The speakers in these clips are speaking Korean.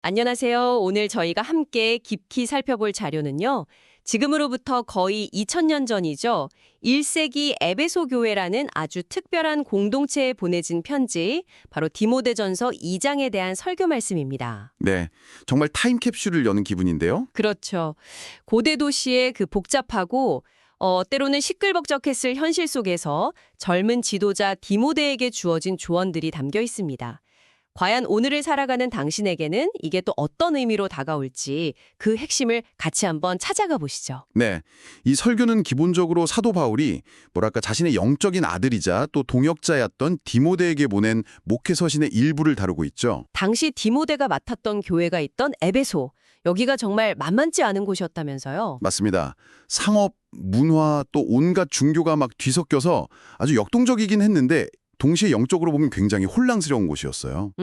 안녕하세요. 오늘 저희가 함께 깊이 살펴볼 자료는요. 지금으로부터 거의 2000년 전이죠. 1세기 에베소 교회라는 아주 특별한 공동체에 보내진 편지, 바로 디모데전서 2장에 대한 설교 말씀입니다. 네, 정말 타임캡슐을 여는 기분인데요. 그렇죠. 고대 도시의 그 복잡하고 때로는 시끌벅적했을 현실 속에서 젊은 지도자 디모데에게 주어진 조언들이 담겨 있습니다. 과연 오늘을 살아가는 당신에게는 이게 또 어떤 의미로 다가올지 그 핵심을 같이 한번 찾아가 보시죠. 네, 이 설교는 기본적으로 사도 바울이 자신의 영적인 아들이자 또 동역자였던 디모데에게 보낸 목회 서신의 일부를 다루고 있죠. 당시 디모데가 맡았던 교회가 있던 에베소, 여기가 정말 만만치 않은 곳이었다면서요. 맞습니다. 상업, 문화 또 온갖 종교가 막 뒤섞여서 아주 역동적이긴 했는데 동시에 영적으로 보면 굉장히 혼란스러운 곳이었어요.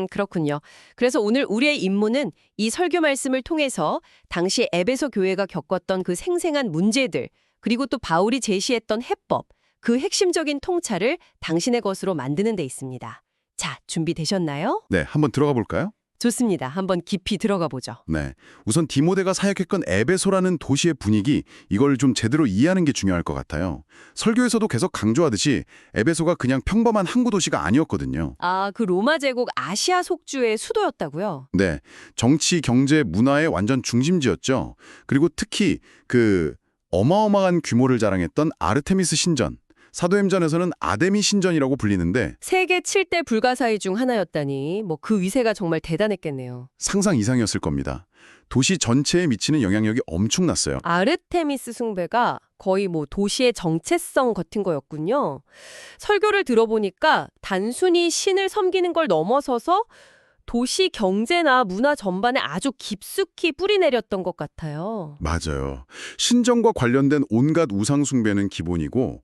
그렇군요. 그래서 오늘 우리의 임무는 이 설교 말씀을 통해서 당시 에베소 교회가 겪었던 그 생생한 문제들, 그리고 또 바울이 제시했던 해법, 그 핵심적인 통찰을 당신의 것으로 만드는 데 있습니다. 자, 준비되셨나요? 네, 한번 들어가 볼까요? 좋습니다. 한번 깊이 들어가 보죠. 네, 우선 디모데가 사역했던 에베소라는 도시의 분위기, 이걸 좀 제대로 이해하는 게 중요할 것 같아요. 설교에서도 계속 강조하듯이 에베소가 그냥 평범한 항구 도시가 아니었거든요. 아, 그 로마 제국 아시아 속주의 수도였다고요? 네, 정치, 경제, 문화의 완전 중심지였죠. 그리고 특히 그 어마어마한 규모를 자랑했던 아르테미스 신전, 사도행전에서는 아데미 신전이라고 불리는데 세계 7대 불가사의 중 하나였다니 뭐 그 위세가 정말 대단했겠네요. 상상 이상이었을 겁니다. 도시 전체에 미치는 영향력이 엄청났어요. 아르테미스 숭배가 거의 뭐 도시의 정체성 같은 거였군요. 설교를 들어보니까 단순히 신을 섬기는 걸 넘어서서 도시 경제나 문화 전반에 아주 깊숙이 뿌리내렸던 것 같아요. 맞아요. 신정과 관련된 온갖 우상 숭배는 기본이고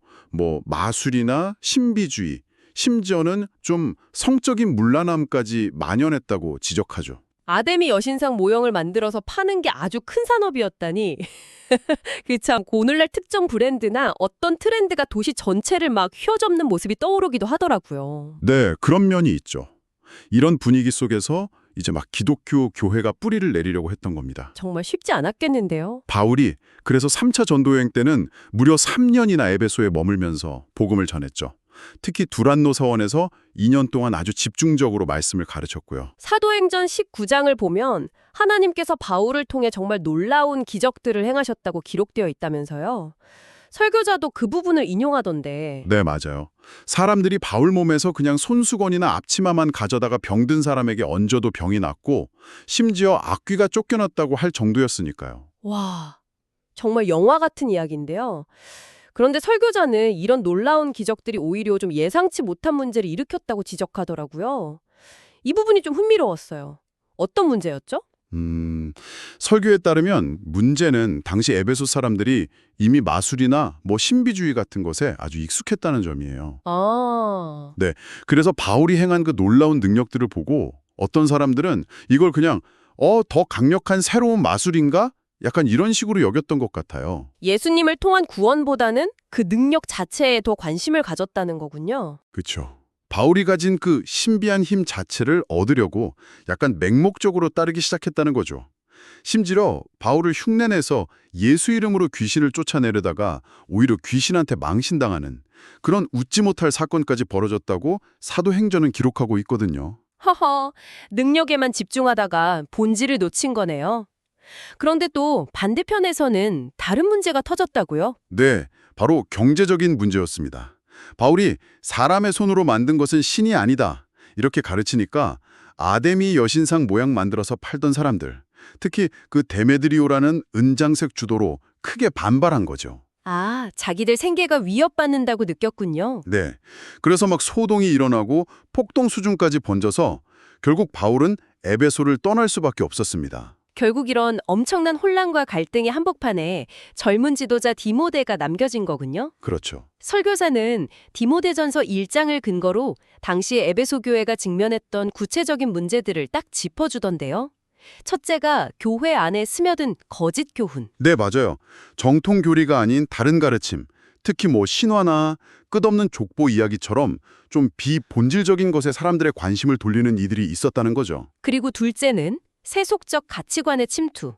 마술이나 신비주의, 심지어는 좀 성적인 문란함까지 만연했다고 지적하죠. 아데미 여신상 모형을 만들어서 파는 게 아주 큰 산업이었다니. 그 참 오늘날 특정 브랜드나 어떤 트렌드가 도시 전체를 막 휘어잡는 모습이 떠오르기도 하더라고요. 네, 그런 면이 있죠. 이런 분위기 속에서 이제 막 기독교 교회가 뿌리를 내리려고 했던 겁니다. 정말 쉽지 않았겠는데요. 바울이 그래서 3차 전도여행 때는 무려 3년이나 에베소에 머물면서 복음을 전했죠. 특히 두란노 서원에서 2년 동안 아주 집중적으로 말씀을 가르쳤고요. 사도행전 19장을 보면 하나님께서 바울을 통해 정말 놀라운 기적들을 행하셨다고 기록되어 있다면서요. 설교자도 그 부분을 인용하던데. 네, 맞아요. 사람들이 바울 몸에서 그냥 손수건이나 앞치마만 가져다가 병든 사람에게 얹어도 병이 낫고 심지어 악귀가 쫓겨났다고 할 정도였으니까요. 와, 정말 영화 같은 이야기인데요. 그런데 설교자는 이런 놀라운 기적들이 오히려 좀 예상치 못한 문제를 일으켰다고 지적하더라고요. 이 부분이 좀 흥미로웠어요. 어떤 문제였죠? 설교에 따르면 문제는 당시 에베소 사람들이 이미 마술이나 신비주의 같은 것에 아주 익숙했다는 점이에요. 아, 네, 그래서 바울이 행한 그 놀라운 능력들을 보고 어떤 사람들은 이걸 그냥 더 강력한 새로운 마술인가? 약간 이런 식으로 여겼던 것 같아요. 예수님을 통한 구원보다는 그 능력 자체에 더 관심을 가졌다는 거군요. 그렇죠. 바울이 가진 그 신비한 힘 자체를 얻으려고 약간 맹목적으로 따르기 시작했다는 거죠. 심지어 바울을 흉내내서 예수 이름으로 귀신을 쫓아내려다가 오히려 귀신한테 망신당하는 그런 웃지 못할 사건까지 벌어졌다고 사도행전은 기록하고 있거든요. 허허, 능력에만 집중하다가 본질을 놓친 거네요. 그런데 또 반대편에서는 다른 문제가 터졌다고요? 네, 바로 경제적인 문제였습니다. 바울이 사람의 손으로 만든 것은 신이 아니다 이렇게 가르치니까 아데미 여신상 모양 만들어서 팔던 사람들, 특히 그 데메드리오라는 은장색 주도로 크게 반발한 거죠. 아, 자기들 생계가 위협받는다고 느꼈군요. 네, 그래서 막 소동이 일어나고 폭동 수준까지 번져서 결국 바울은 에베소를 떠날 수밖에 없었습니다. 결국 이런 엄청난 혼란과 갈등의 한복판에 젊은 지도자 디모데가 남겨진 거군요. 그렇죠. 설교사는 디모데전서 1장을 근거로 당시 에베소 교회가 직면했던 구체적인 문제들을 딱 짚어주던데요. 첫째가 교회 안에 스며든 거짓 교훈. 네, 맞아요. 정통 교리가 아닌 다른 가르침, 특히 신화나 끝없는 족보 이야기처럼 좀 비본질적인 것에 사람들의 관심을 돌리는 이들이 있었다는 거죠. 그리고 둘째는 세속적 가치관의 침투.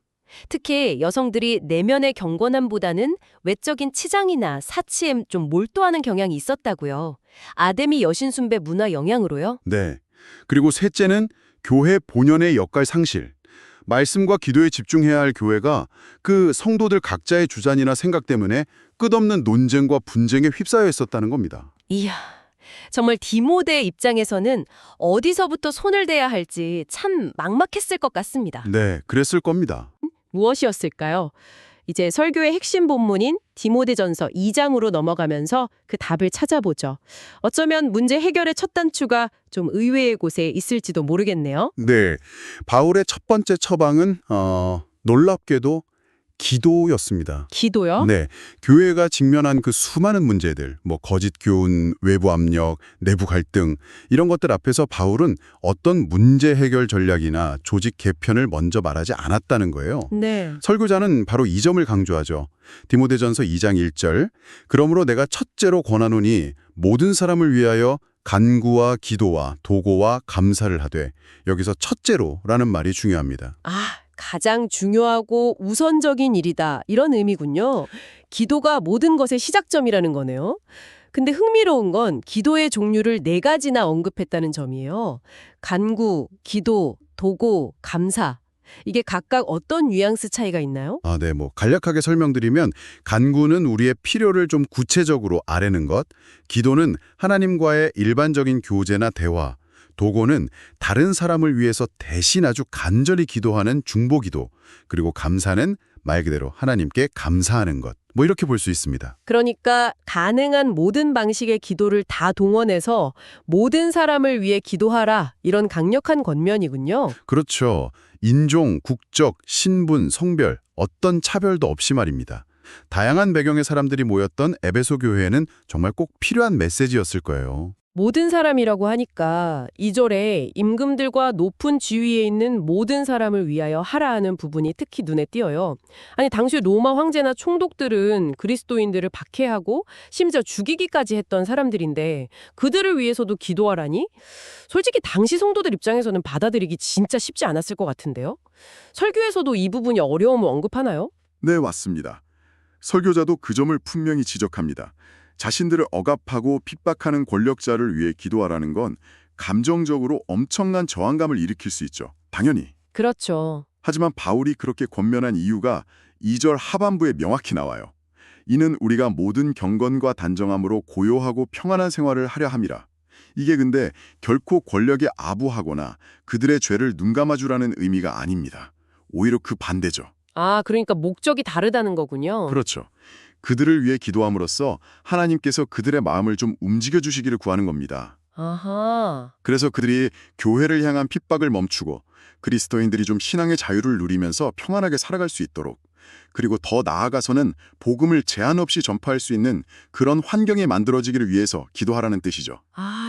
특히 여성들이 내면의 경건함보다는 외적인 치장이나 사치에 좀 몰두하는 경향이 있었다고요. 아데미 여신 숭배 문화 영향으로요. 네. 그리고 셋째는 교회 본연의 역할 상실. 말씀과 기도에 집중해야 할 교회가 그 성도들 각자의 주장이나 생각 때문에 끝없는 논쟁과 분쟁에 휩싸여 있었다는 겁니다. 이야, 정말 디모데 입장에서는 어디서부터 손을 대야 할지 참 막막했을 것 같습니다. 네, 그랬을 겁니다. 무엇이었을까요? 이제 설교의 핵심 본문인 디모데전서 2장으로 넘어가면서 그 답을 찾아보죠. 어쩌면 문제 해결의 첫 단추가 좀 의외의 곳에 있을지도 모르겠네요. 네, 바울의 첫 번째 처방은 놀랍게도 기도였습니다. 기도요? 네, 교회가 직면한 그 수많은 문제들, 거짓 교훈, 외부 압력, 내부 갈등 이런 것들 앞에서 바울은 어떤 문제 해결 전략이나 조직 개편을 먼저 말하지 않았다는 거예요. 네. 설교자는 바로 이 점을 강조하죠. 디모데전서 2장 1절. 그러므로 내가 첫째로 권하노니 모든 사람을 위하여 간구와 기도와 도고와 감사를 하되, 여기서 첫째로라는 말이 중요합니다. 가장 중요하고 우선적인 일이다. 이런 의미군요. 기도가 모든 것의 시작점이라는 거네요. 근데 흥미로운 건 기도의 종류를 4가지나 언급했다는 점이에요. 간구, 기도, 도고, 감사. 이게 각각 어떤 뉘앙스 차이가 있나요? 네, 간략하게 설명드리면 간구는 우리의 필요를 좀 구체적으로 아뢰는 것, 기도는 하나님과의 일반적인 교제나 대화, 도고는 다른 사람을 위해서 대신 아주 간절히 기도하는 중보기도, 그리고 감사는 말 그대로 하나님께 감사하는 것. 이렇게 볼 수 있습니다. 그러니까 가능한 모든 방식의 기도를 다 동원해서 모든 사람을 위해 기도하라. 이런 강력한 권면이군요. 그렇죠. 인종, 국적, 신분, 성별, 어떤 차별도 없이 말입니다. 다양한 배경의 사람들이 모였던 에베소 교회에는 정말 꼭 필요한 메시지였을 거예요. 모든 사람이라고 하니까 2절에 임금들과 높은 지위에 있는 모든 사람을 위하여 하라 하는 부분이 특히 눈에 띄어요. 아니 당시 로마 황제나 총독들은 그리스도인들을 박해하고 심지어 죽이기까지 했던 사람들인데 그들을 위해서도 기도하라니? 솔직히 당시 성도들 입장에서는 받아들이기 진짜 쉽지 않았을 것 같은데요. 설교에서도 이 부분이 어려움을 언급하나요? 네, 맞습니다. 설교자도 그 점을 분명히 지적합니다. 자신들을 억압하고 핍박하는 권력자를 위해 기도하라는 건 감정적으로 엄청난 저항감을 일으킬 수 있죠. 당연히. 그렇죠. 하지만 바울이 그렇게 권면한 이유가 2절 하반부에 명확히 나와요. 이는 우리가 모든 경건과 단정함으로 고요하고 평안한 생활을 하려 함이라. 이게 근데 결코 권력에 아부하거나 그들의 죄를 눈감아주라는 의미가 아닙니다. 오히려 그 반대죠. 그러니까 목적이 다르다는 거군요. 그렇죠. 그들을 위해 기도함으로써 하나님께서 그들의 마음을 좀 움직여주시기를 구하는 겁니다. 아하. 그래서 그들이 교회를 향한 핍박을 멈추고 그리스도인들이 좀 신앙의 자유를 누리면서 평안하게 살아갈 수 있도록, 그리고 더 나아가서는 복음을 제한 없이 전파할 수 있는 그런 환경이 만들어지기를 위해서 기도하라는 뜻이죠.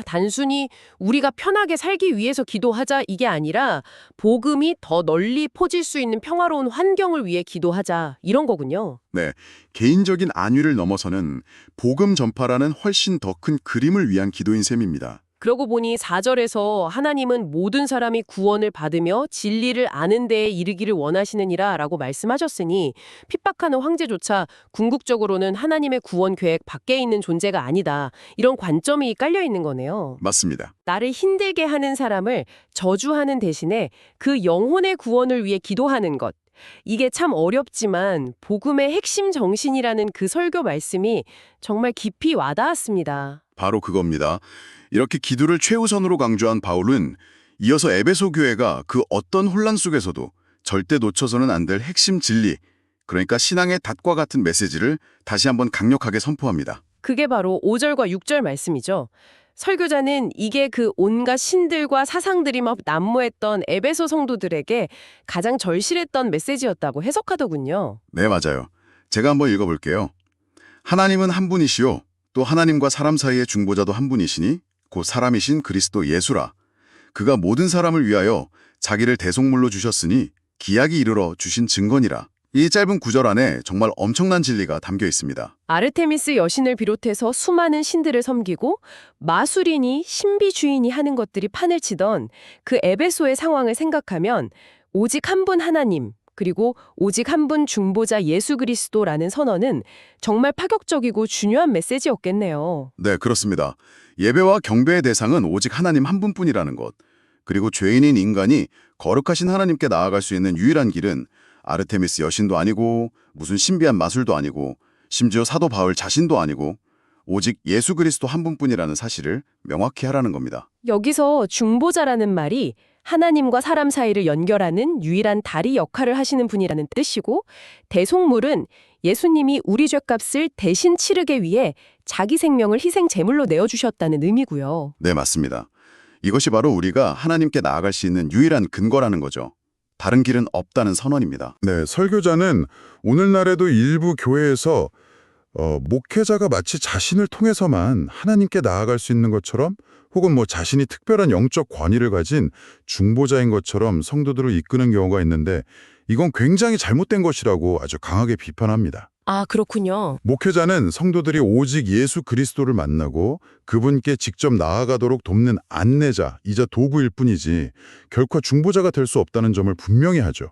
단순히 우리가 편하게 살기 위해서 기도하자 이게 아니라 복음이 더 널리 퍼질 수 있는 평화로운 환경을 위해 기도하자 이런 거군요. 네, 개인적인 안위를 넘어서는 복음 전파라는 훨씬 더 큰 그림을 위한 기도인 셈입니다. 그러고 보니 4절에서 하나님은 모든 사람이 구원을 받으며 진리를 아는 데에 이르기를 원하시느니라 라고 말씀하셨으니 핍박하는 황제조차 궁극적으로는 하나님의 구원 계획 밖에 있는 존재가 아니다. 이런 관점이 깔려 있는 거네요. 맞습니다. 나를 힘들게 하는 사람을 저주하는 대신에 그 영혼의 구원을 위해 기도하는 것. 이게 참 어렵지만 복음의 핵심 정신이라는 그 설교 말씀이 정말 깊이 와닿았습니다. 바로 그겁니다. 이렇게 기도를 최우선으로 강조한 바울은 이어서 에베소 교회가 그 어떤 혼란 속에서도 절대 놓쳐서는 안 될 핵심 진리, 그러니까 신앙의 닷과 같은 메시지를 다시 한번 강력하게 선포합니다. 그게 바로 5절과 6절 말씀이죠. 설교자는 이게 그 온갖 신들과 사상들이 막 난무했던 에베소 성도들에게 가장 절실했던 메시지였다고 해석하더군요. 네, 맞아요. 제가 한번 읽어볼게요. 하나님은 한 분이시요, 또 하나님과 사람 사이의 중보자도 한 분이시니 곧 사람이신 그리스도 예수라. 그가 모든 사람을 위하여 자기를 대속물로 주셨으니 기약이 이르러 주신 증거니라. 이 짧은 구절 안에 정말 엄청난 진리가 담겨 있습니다. 아르테미스 여신을 비롯해서 수많은 신들을 섬기고 마술인이 신비 주인이 하는 것들이 판을 치던 그 에베소의 상황을 생각하면 오직 한 분 하나님, 그리고 오직 한 분 중보자 예수 그리스도라는 선언은 정말 파격적이고 중요한 메시지였겠네요. 네, 그렇습니다. 예배와 경배의 대상은 오직 하나님 한 분뿐이라는 것. 그리고 죄인인 인간이 거룩하신 하나님께 나아갈 수 있는 유일한 길은 아르테미스 여신도 아니고 무슨 신비한 마술도 아니고 심지어 사도 바울 자신도 아니고 오직 예수 그리스도 한 분뿐이라는 사실을 명확히 하라는 겁니다. 여기서 중보자라는 말이 하나님과 사람 사이를 연결하는 유일한 다리 역할을 하시는 분이라는 뜻이고, 대속물은 예수님이 우리 죄값을 대신 치르기 위해 자기 생명을 희생 제물로 내어주셨다는 의미고요. 네, 맞습니다. 이것이 바로 우리가 하나님께 나아갈 수 있는 유일한 근거라는 거죠. 다른 길은 없다는 선언입니다. 네, 설교자는 오늘날에도 일부 교회에서 목회자가 마치 자신을 통해서만 하나님께 나아갈 수 있는 것처럼, 혹은 자신이 특별한 영적 권위를 가진 중보자인 것처럼 성도들을 이끄는 경우가 있는데, 이건 굉장히 잘못된 것이라고 아주 강하게 비판합니다. 아, 그렇군요. 목회자는 성도들이 오직 예수 그리스도를 만나고 그분께 직접 나아가도록 돕는 안내자이자 도구일 뿐이지 결코 중보자가 될 수 없다는 점을 분명히 하죠.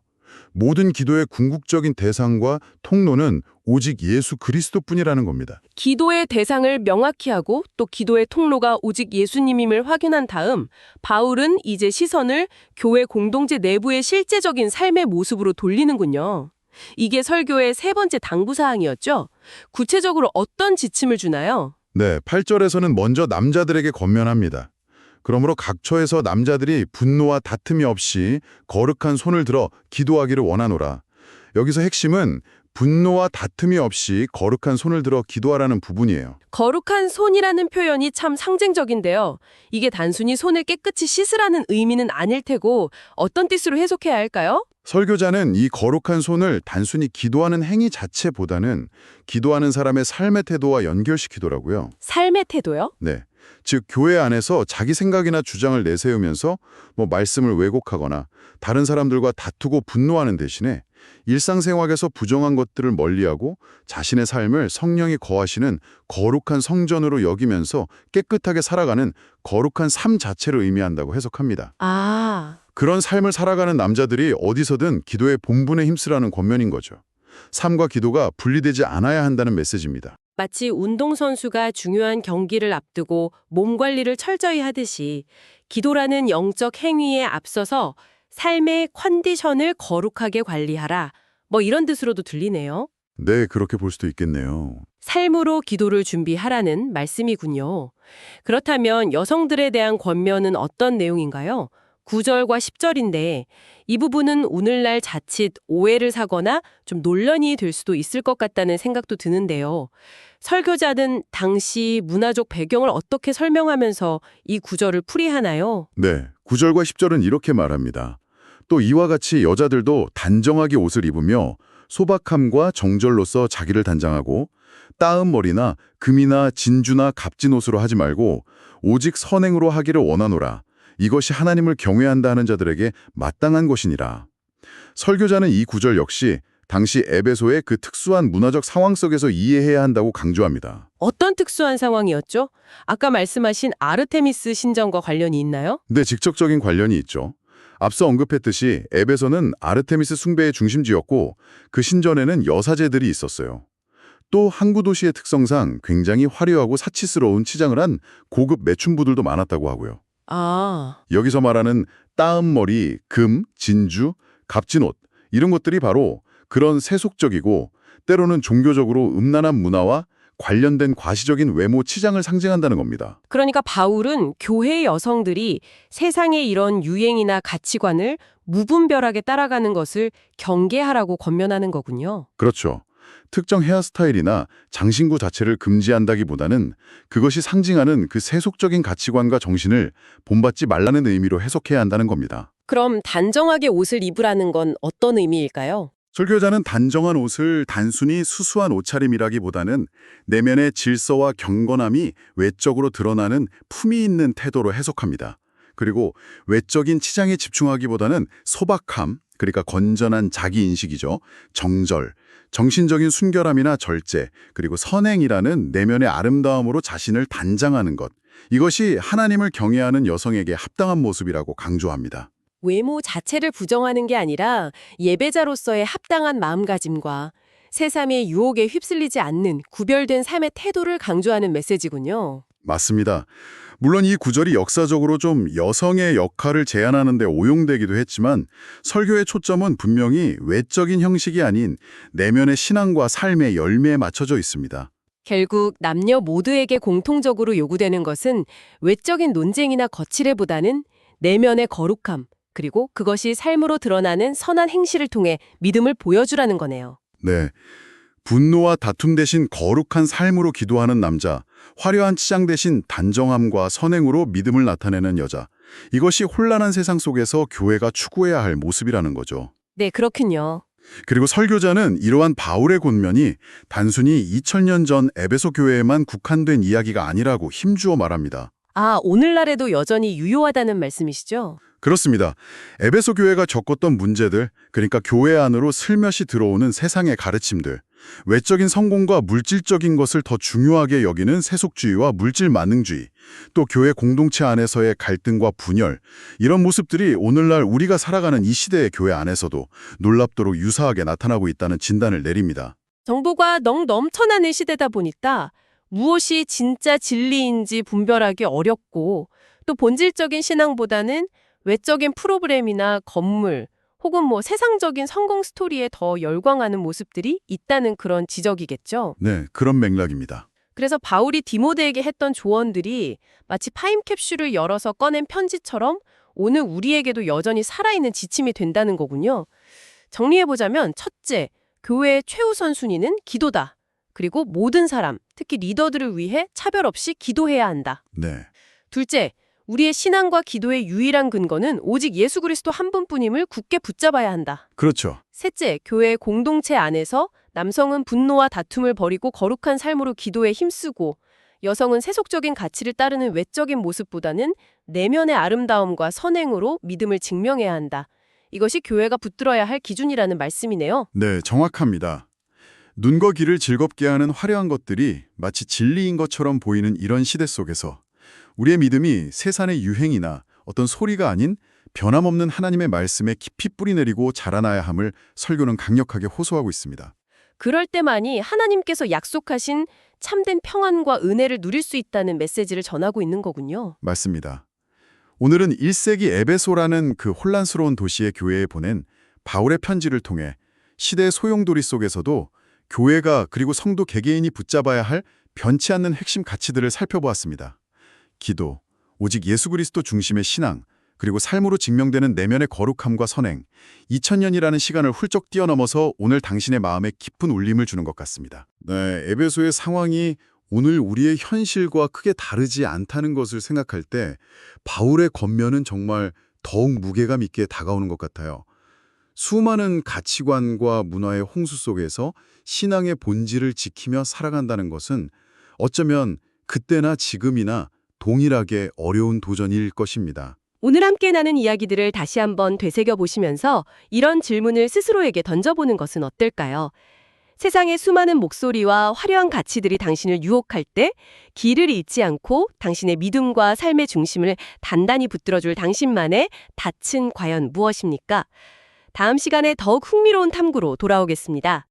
모든 기도의 궁극적인 대상과 통로는 오직 예수 그리스도뿐이라는 겁니다. 기도의 대상을 명확히 하고 또 기도의 통로가 오직 예수님임을 확인한 다음 바울은 이제 시선을 교회 공동체 내부의 실제적인 삶의 모습으로 돌리는군요. 이게 설교의 세 번째 당부사항이었죠? 구체적으로 어떤 지침을 주나요? 네, 8절에서는 먼저 남자들에게 권면합니다. 그러므로 각 처에서 남자들이 분노와 다툼이 없이 거룩한 손을 들어 기도하기를 원하노라. 여기서 핵심은 분노와 다툼이 없이 거룩한 손을 들어 기도하라는 부분이에요. 거룩한 손이라는 표현이 참 상징적인데요. 이게 단순히 손을 깨끗이 씻으라는 의미는 아닐 테고 어떤 뜻으로 해석해야 할까요? 설교자는 이 거룩한 손을 단순히 기도하는 행위 자체보다는 기도하는 사람의 삶의 태도와 연결시키더라고요. 삶의 태도요? 네. 즉 교회 안에서 자기 생각이나 주장을 내세우면서 말씀을 왜곡하거나 다른 사람들과 다투고 분노하는 대신에 일상생활에서 부정한 것들을 멀리하고 자신의 삶을 성령이 거하시는 거룩한 성전으로 여기면서 깨끗하게 살아가는 거룩한 삶 자체를 의미한다고 해석합니다. 아, 그런 삶을 살아가는 남자들이 어디서든 기도의 본분에 힘쓰라는 권면인 거죠. 삶과 기도가 분리되지 않아야 한다는 메시지입니다. 마치 운동선수가 중요한 경기를 앞두고 몸 관리를 철저히 하듯이 기도라는 영적 행위에 앞서서 삶의 컨디션을 거룩하게 관리하라. 이런 뜻으로도 들리네요. 네, 그렇게 볼 수도 있겠네요. 삶으로 기도를 준비하라는 말씀이군요. 그렇다면 여성들에 대한 권면은 어떤 내용인가요? 9절과 10절인데 이 부분은 오늘날 자칫 오해를 사거나 좀 논란이 될 수도 있을 것 같다는 생각도 드는데요. 설교자는 당시 문화적 배경을 어떻게 설명하면서 이 구절을 풀이하나요? 네, 9절과 10절은 이렇게 말합니다. 또 이와 같이 여자들도 단정하게 옷을 입으며 소박함과 정절로서 자기를 단장하고 따은 머리나 금이나 진주나 값진 옷으로 하지 말고 오직 선행으로 하기를 원하노라. 이것이 하나님을 경외한다 하는 자들에게 마땅한 것이니라. 설교자는 이 구절 역시 당시 에베소의 그 특수한 문화적 상황 속에서 이해해야 한다고 강조합니다. 어떤 특수한 상황이었죠? 아까 말씀하신 아르테미스 신전과 관련이 있나요? 네, 직접적인 관련이 있죠. 앞서 언급했듯이 에베소는 아르테미스 숭배의 중심지였고 그 신전에는 여사제들이 있었어요. 또 항구 도시의 특성상 굉장히 화려하고 사치스러운 치장을 한 고급 매춘부들도 많았다고 하고요. 아, 여기서 말하는 따은 머리, 금, 진주, 값진 옷 이런 것들이 바로 그런 세속적이고 때로는 종교적으로 음란한 문화와 관련된 과시적인 외모 치장을 상징한다는 겁니다. 그러니까 바울은 교회 여성들이 세상의 이런 유행이나 가치관을 무분별하게 따라가는 것을 경계하라고 권면하는 거군요. 그렇죠. 특정 헤어스타일이나 장신구 자체를 금지한다기보다는 그것이 상징하는 그 세속적인 가치관과 정신을 본받지 말라는 의미로 해석해야 한다는 겁니다. 그럼 단정하게 옷을 입으라는 건 어떤 의미일까요? 설교자는 단정한 옷을 단순히 수수한 옷차림이라기보다는 내면의 질서와 경건함이 외적으로 드러나는 품위 있는 태도로 해석합니다. 그리고 외적인 치장에 집중하기보다는 소박함, 그러니까 건전한 자기인식이죠. 정절, 정신적인 순결함이나 절제, 그리고 선행이라는 내면의 아름다움으로 자신을 단장하는 것. 이것이 하나님을 경외하는 여성에게 합당한 모습이라고 강조합니다. 외모 자체를 부정하는 게 아니라 예배자로서의 합당한 마음가짐과 새삼의 유혹에 휩쓸리지 않는 구별된 삶의 태도를 강조하는 메시지군요. 맞습니다. 물론 이 구절이 역사적으로 좀 여성의 역할을 제안하는 데 오용되기도 했지만 설교의 초점은 분명히 외적인 형식이 아닌 내면의 신앙과 삶의 열매에 맞춰져 있습니다. 결국 남녀 모두에게 공통적으로 요구되는 것은 외적인 논쟁이나 거칠애보다는 내면의 거룩함, 그리고 그것이 삶으로 드러나는 선한 행실을 통해 믿음을 보여주라는 거네요. 네. 분노와 다툼 대신 거룩한 삶으로 기도하는 남자, 화려한 치장 대신 단정함과 선행으로 믿음을 나타내는 여자. 이것이 혼란한 세상 속에서 교회가 추구해야 할 모습이라는 거죠. 네, 그렇군요. 그리고 설교자는 이러한 바울의 권면이 단순히 2000년 전 에베소 교회에만 국한된 이야기가 아니라고 힘주어 말합니다. 아, 오늘날에도 여전히 유효하다는 말씀이시죠? 그렇습니다. 에베소 교회가 겪었던 문제들, 그러니까 교회 안으로 슬며시 들어오는 세상의 가르침들, 외적인 성공과 물질적인 것을 더 중요하게 여기는 세속주의와 물질 만능주의, 또 교회 공동체 안에서의 갈등과 분열, 이런 모습들이 오늘날 우리가 살아가는 이 시대의 교회 안에서도 놀랍도록 유사하게 나타나고 있다는 진단을 내립니다. 정보가 넘쳐나는 시대다 보니까 무엇이 진짜 진리인지 분별하기 어렵고 또 본질적인 신앙보다는 외적인 프로그램이나 건물 혹은 세상적인 성공 스토리에 더 열광하는 모습들이 있다는 그런 지적이겠죠. 네, 그런 맥락입니다. 그래서 바울이 디모데에게 했던 조언들이 마치 타임캡슐을 열어서 꺼낸 편지처럼 오늘 우리에게도 여전히 살아있는 지침이 된다는 거군요. 정리해보자면 첫째, 교회의 최우선 순위는 기도다. 그리고 모든 사람, 특히 리더들을 위해 차별 없이 기도해야 한다. 네. 둘째, 우리의 신앙과 기도의 유일한 근거는 오직 예수 그리스도 한 분뿐임을 굳게 붙잡아야 한다. 그렇죠. 셋째, 교회의 공동체 안에서 남성은 분노와 다툼을 버리고 거룩한 삶으로 기도에 힘쓰고 여성은 세속적인 가치를 따르는 외적인 모습보다는 내면의 아름다움과 선행으로 믿음을 증명해야 한다. 이것이 교회가 붙들어야 할 기준이라는 말씀이네요. 네, 정확합니다. 눈과 귀를 즐겁게 하는 화려한 것들이 마치 진리인 것처럼 보이는 이런 시대 속에서 우리의 믿음이 세상의 유행이나 어떤 소리가 아닌 변함없는 하나님의 말씀에 깊이 뿌리내리고 자라나야 함을 설교는 강력하게 호소하고 있습니다. 그럴 때만이 하나님께서 약속하신 참된 평안과 은혜를 누릴 수 있다는 메시지를 전하고 있는 거군요. 맞습니다. 오늘은 1세기 에베소라는 그 혼란스러운 도시의 교회에 보낸 바울의 편지를 통해 시대의 소용돌이 속에서도 교회가 그리고 성도 개개인이 붙잡아야 할 변치 않는 핵심 가치들을 살펴보았습니다. 기도, 오직 예수 그리스도 중심의 신앙, 그리고 삶으로 증명되는 내면의 거룩함과 선행, 2000년이라는 시간을 훌쩍 뛰어넘어서 오늘 당신의 마음에 깊은 울림을 주는 것 같습니다. 네, 에베소의 상황이 오늘 우리의 현실과 크게 다르지 않다는 것을 생각할 때 바울의 권면은 정말 더욱 무게감 있게 다가오는 것 같아요. 수많은 가치관과 문화의 홍수 속에서 신앙의 본질을 지키며 살아간다는 것은 어쩌면 그때나 지금이나 동일하게 어려운 도전일 것입니다. 오늘 함께 나눈 이야기들을 다시 한번 되새겨보시면서 이런 질문을 스스로에게 던져보는 것은 어떨까요? 세상의 수많은 목소리와 화려한 가치들이 당신을 유혹할 때 길을 잃지 않고 당신의 믿음과 삶의 중심을 단단히 붙들어줄 당신만의 닻은 과연 무엇입니까? 다음 시간에 더욱 흥미로운 탐구로 돌아오겠습니다.